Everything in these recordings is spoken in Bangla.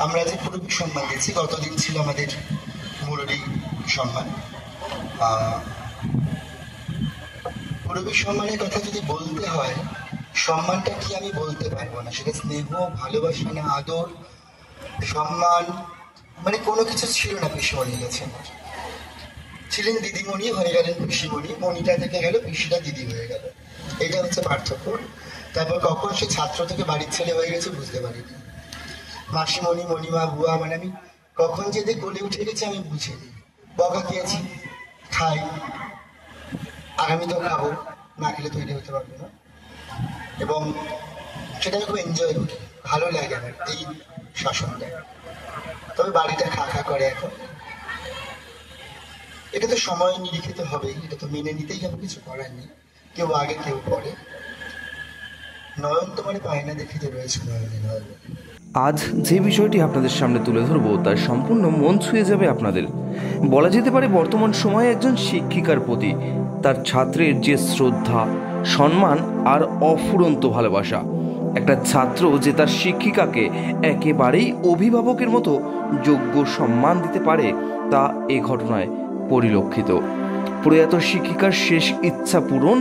আমরা যে পুরবী সম্মান দিচ্ছি, গতদিন ছিল আমাদের মুরলী সম্মান। পুরবী সম্মানের কথা যদি বলতে হয়, সম্মানটা কি আমি বলতে পারবো না। সেটা স্নেহ, ভালোবাসা না আদর, সম্মান, মানে কোনো কিছু ছিল না পিসিমণির কাছে। ছিলেন দিদিমণি, হয়ে গেলেন পিসিমণি, মণিটা থেকে গেল, পিসিটা দিদি হয়ে গেল। এটা হচ্ছে পার্থক্য। তারপর কখন সে ছাত্র থেকে বাড়ির ছেলে হয়ে গেছে বুঝতে পারিনি। মাসিমণি, মণিমা, বুয়া, মানে আমি কখন যে গলে উঠে গেছে আমি বুঝিনি। বকা খেয়েছি, খাই, আর আমি তো খাবো, না খেলে তৈরি হতে পারবো না। এবং সেটা আমি খুব এনজয় করি, ভালো লাগে আমার এই শাসনটা। তবে বাড়িটা খা খা করে এখন। এটা তো সময় নিরীক্ষিত হবেই, এটা তো মেনে নিতেই হবে, কিছু করার নেই। কেউ আগে কেউ পরে। নয়ন তোমার পায়না দেখিতে রয়েছে নয়নে নয়নে। আজ যে বিষয়টি আপনাদের সামনে তুলে ধরবো তার সম্পূর্ণ মন ছুঁয়ে যাবে আপনাদের। বলা যেতে পারে বর্তমান সময়ে একজন শিক্ষিকার প্রতি তার ছাত্রের যে শ্রদ্ধা, সম্মান আর অফুরন্ত ভালোবাসা। একটা ছাত্র যে তার শিক্ষিকাকে একেবারেই অভিভাবকের মতো যোগ্য সম্মান দিতে পারে, তা এ ঘটনায় পরিলক্ষিত। প্রয়াত শিক্ষিকার শেষ ইচ্ছা পূরণ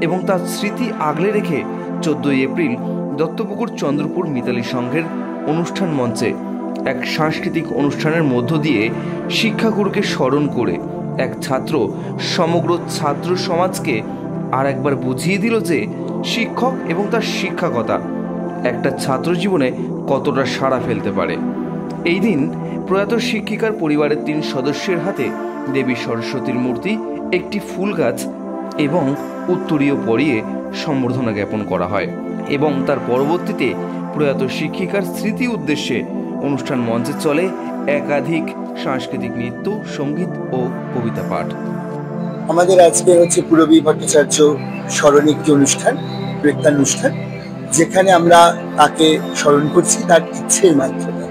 এবং তার স্মৃতি আগলে রেখে 14 এপ্রিল দত্তপুকুর চন্দ্রপুর মিতালি সংঘের অনুষ্ঠান মঞ্চে এক সাংস্কৃতিক অনুষ্ঠানের মধ্য দিয়ে শিক্ষাগুরুকে স্মরণ করে এক ছাত্র সমগ্র ছাত্র সমাজকে আর একবার বুঝিয়ে দিল যে শিক্ষক এবং তার শিক্ষকতা একটা ছাত্র জীবনে কতটা সাড়া ফেলতে পারে। এই দিন প্রয়াত শিক্ষিকার পরিবারের 3 সদস্যের হাতে দেবী সরস্বতীর মূর্তি, একটি ফুল গাছ এবং উত্তরীয় পরিয়ে সম্বর্ধনা জ্ঞাপন করা হয় এবং তার পরবর্তীতে প্রয়াত শিক্ষিকার স্মৃতি উদ্দেশ্যে অনুষ্ঠান মঞ্চে চলে একাধিক সাংস্কৃতিক নৃত্য, সঙ্গীত ও কবিতা পাঠ। আমাদের আজকে হচ্ছে পুরবী ভট্টাচার্য স্মরণ একটি অনুষ্ঠান, নৃত্যানুষ্ঠান, যেখানে আমরা তাকে স্মরণ করছি তার ইচ্ছের মাধ্যমে।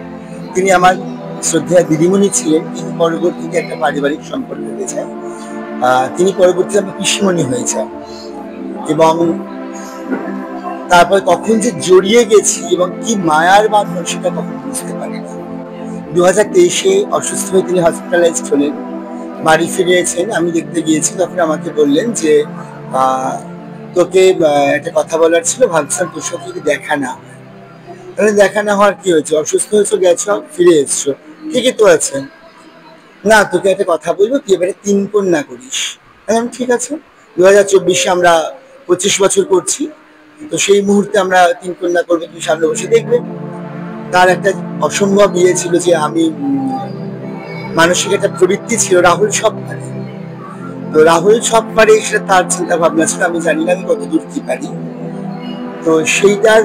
তিনি আমার শ্রদ্ধেয় দিদিমণি ছিলেন, কিন্তু পরবর্তীতে একটা পারিবারিক সম্পর্ক হয়েছে। তিনি পরবর্তীতে আমার পিসিমণি হয়েছে এবং তারপর কখন যে জড়িয়ে গেছি এবং কি মায়ার বাঁধন সেটা কখন বুঝতে পারিনি। 2023-এ অসুস্থ হয়ে তিনি হসপিটালাইজড হলেন, বাড়ি ফিরেছেন। আমি দেখতে গিয়েছি, তখন আমাকে বললেন যে তোকে একটা কথা বলার ছিল, ভাবছিলাম তোর সাথে যদি দেখা না হয়। তাহলে দেখা না হওয়ার কি হয়েছে, অসুস্থ হয়েছো, গেছো, ফিরে এসছো, ঠিকই তো আছে। না, তোকে একটা কথা বলবো, তুই এবারে 3 কন্যা করিস। ঠিক আছে। 2024-এ আমরা 25 বছর করছি, তো সেই মুহূর্তে আমরা 3 কন্যা করবো, তুমি সামনে বসে দেখবে। তার একটা অসম্ভব ইয়ে ছিল যে আমি মানসিক একটা প্রবৃত্তি ছিল রাহুল সব পারে, তো রাহুল সব পারে সেটা তার চিন্তা ভাবনা ছিল। আমি জানি না আমি কত দূর কি পারি। তো সেইটার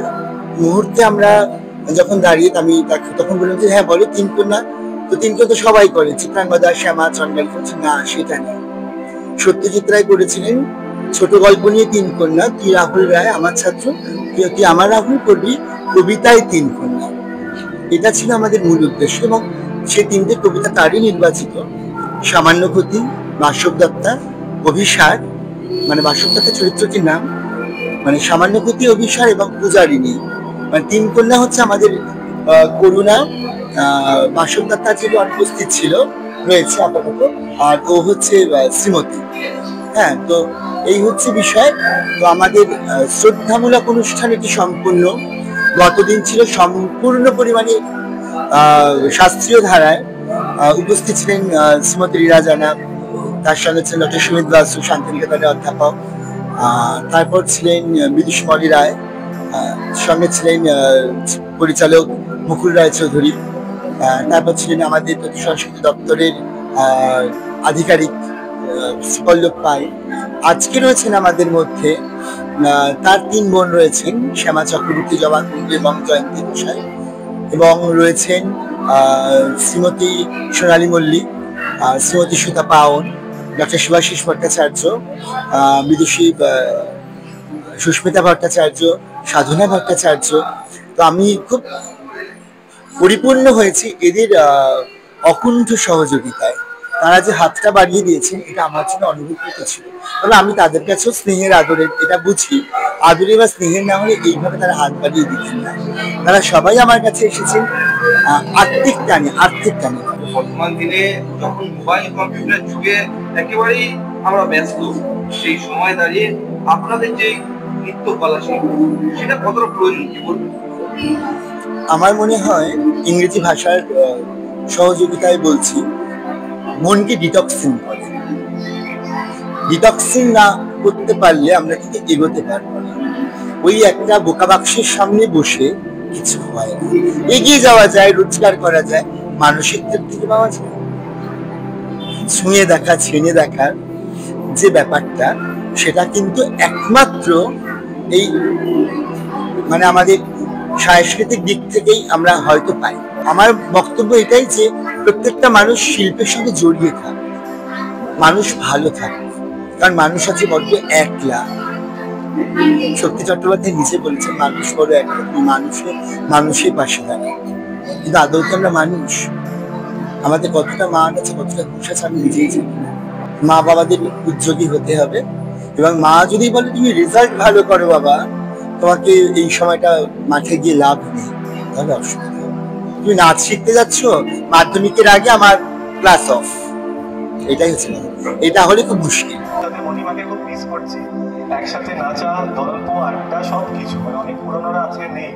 মুহূর্তে আমরা যখন দাঁড়িয়ে, আমি তাকে তখন বললাম যে হ্যাঁ বলো 3 কন্যা। তো 3 কন্যা তো সবাই করে, চিত্রাঙ্গদা, শ্যামা, চন্ডালী। না, সেটা নয়। সত্যজিৎ রায় করেছিলেন ছোট গল্প নিয়ে 3 কন্যা। তুই রাহুল রায় আমার ছাত্র, তুই আমার রাহুল করবি, কবিতায় 3 কন্যা। এটা ছিল আমাদের মূল উদ্দেশ্য এবং সেই 3টে কবিতা তারই নির্বাচিত। সামান্য ক্ষতি, বাসব দত্তা, অভিসার, মানে বাসব দত্তা চরিত্রটির নাম, মানে সামান্য ক্ষতি, অভিসার এবং পূজারিণী। মানে 3 কন্যা হচ্ছে আমাদের করুণা, বাসব দত্তা ছিল অনুপস্থিত ছিল, রয়েছে আপাতত, আর ও হচ্ছে শ্রীমতী। হ্যাঁ, তো এই হচ্ছে বিষয়। তো আমাদের শ্রদ্ধামূলক অনুষ্ঠান এটি সম্পূর্ণ। গতদিন ছিল সম্পূর্ণ পরিমাণে শাস্ত্রীয় ধারায়। উপস্থিত ছিলেন শ্রীমতী রীরা জানা, তার সঙ্গে ছিলেন ডক্টর সুমিত বাসু, শান্তিনিকেতনের অধ্যাপক। তারপর ছিলেন বিদুষমণি রায়, সঙ্গে ছিলেন পরিচালক মুকুল রায় চৌধুরী। তারপর ছিলেন আমাদের তথ্য সংস্কৃতি দপ্তরের আধিকারিক পল্লব পাল। আজকে রয়েছেন আমাদের মধ্যে তার 3 বোন রয়েছেন, শ্যামা চক্রবর্তী, জবা কুণ্ডু এবং জয়ন্তী ঘোষাল, এবং রয়েছেন শ্রীমতী সোনালী মল্লিক, শ্রীমতী সুতা পাওন, ডক্টর শিবাশিস ভট্টাচার্য, বিদুষী সুস্মিতা ভট্টাচার্য, সাধনা ভট্টাচার্য। তো আমি খুব পরিপূর্ণ হয়েছি এদের অকুণ্ঠ সহযোগিতায়। তারা যে হাতটা বাড়িয়ে দিয়েছেন, এটা আমার জন্য অনুভূত ছিল। তবে আমি তাদের কাছেও স্নেহের, আদরের, এটা বুঝি আদরে বা স্নেহের না হলে এইভাবে তারা হাত বাড়িয়ে দিতেন না। তারা সবাই আমার কাছে এসেছেন আর্থিক টানে। বর্তমান দিনে যখন মোবাইল কম্পিউটার যুগে একেবারেই আমরা ব্যস্ত, সেই সময় দাঁড়িয়ে আপনাদের যে নৃত্য কলা শিল্প সেটা কতটা প্রয়োজন কি বলবেন? আমার মনে হয় ইংরেজি ভাষার সহযোগিতায় বলছি, মনকে ডিটক্সিং করে। ডিটক্সিং না করতে পারলে আমরা কিন্তু এগোতে পারবো না। ওই একটা বোকা বাক্সের সামনে বসে কিছু হয় না। এগিয়ে যাওয়া যায়, রোজগার করা যায়, মানসিক দিক থেকে পাওয়া যায়। ছুঁয়ে দেখা, ছেড়ে দেখার যে ব্যাপারটা, সেটা কিন্তু একমাত্র এই মানে আমাদের সাংস্কৃতিক দিক থেকেই আমরা হয়তো পাই। আমার বক্তব্য এটাই যে প্রত্যেকটা মানুষ শিল্পের সঙ্গে জড়িয়ে থাকে, মানুষ ভালো থাকে। কারণ মানুষ আছে বড্ড একলা। শক্তি চট্টোপাধ্যায় নিজে বলেছেন, মানুষ বড় একলা, মানুষের পাশে থাকে। কিন্তু আদৌ তো আমরা মানুষ। আমাদের কতটা মান আছে, কতটা হুঁশ আছে আমি নিজেই জানি না। মা বাবাদের উদ্যোগী হতে হবে, এবং মা যদি বলে তুমি রেজাল্ট ভালো করো বাবা, তোমাকে এই সময়টা মাঠে গিয়ে লাভ নেই, তাহলে অসুবিধা। তুমি নাচ শিখতে যাচ্ছ, মাধ্যমিকের আগে আমার ক্লাস অফ, এটাই হচ্ছে না। এটা হলে খুব মুশকিল। তাদের মণিমাকে খুব মিস করছি, একসাথে নাচা, গল্প, আড্ডা, সবকিছু। মানে অনেক পুরনোরা আজকে নেই,